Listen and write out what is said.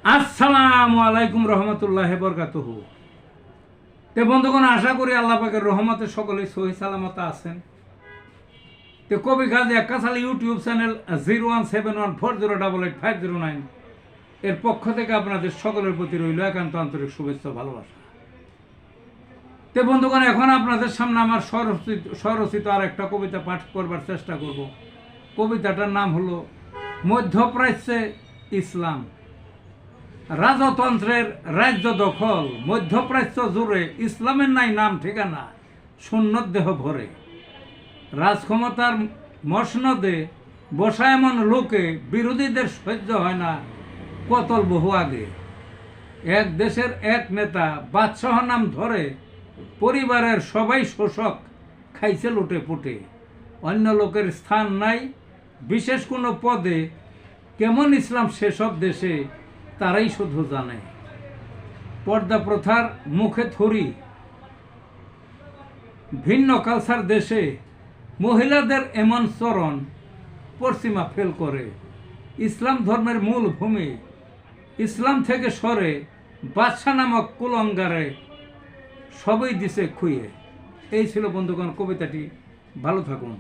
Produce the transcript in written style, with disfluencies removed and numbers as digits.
আসসালামু আলাইকুম রহমতুল্লাহি বরকাতুহু। তে বন্ধুগণ, আশা করি আল্লাহ পাকের রহমতে সকলেই সহি সালামত আছেন। তে কবি কাজী একাশালী ইউটিউব চ্যানেল 017140885009 এর পক্ষ থেকে আপনাদের সকলের প্রতি রইল একান্ত আন্তরিক শুভেচ্ছা ভালোবাসা। তে বন্ধুগণ, এখন আপনাদের সামনে আমার স্বরচিত আর একটা কবিতা পাঠ করবার চেষ্টা করব। কবিতাটার নাম হলো মধ্যপ্রাচ্যে ইসলাম। রাজতন্ত্রের রাজ্য দখল, মধ্যপ্রাচ্য জুড়ে ইসলামের নাই নাম ঠিকানা, সুন্নত দেহ ভরে। রাজক্ষমতার মসনদে বসা এমন লোকে বিরোধীদের সহ্য হয় না কতল বহু আগে। এক দেশের এক নেতা বাদশাহ নাম ধরে, পরিবারের সবাই শোষক, খাইছে লুটে পুটে। অন্য লোকের স্থান নাই বিশেষ কোনো পদে, কেমন ইসলাম সেসব দেশে তারাই শুধু জানে। পর্দা প্রথার মুখে থরি, ভিন্ন কালচার দেশে মহিলাদের এমন চরণ পশ্চিমা ফেল করে। ইসলাম ধর্মের মূল ভূমি, ইসলাম থেকে সরে বাদশা নামক কুলঙ্গারে সবই দিছে খুইয়ে। এই ছিল বন্ধুগণ কবিতাটি। ভালো থাকুন।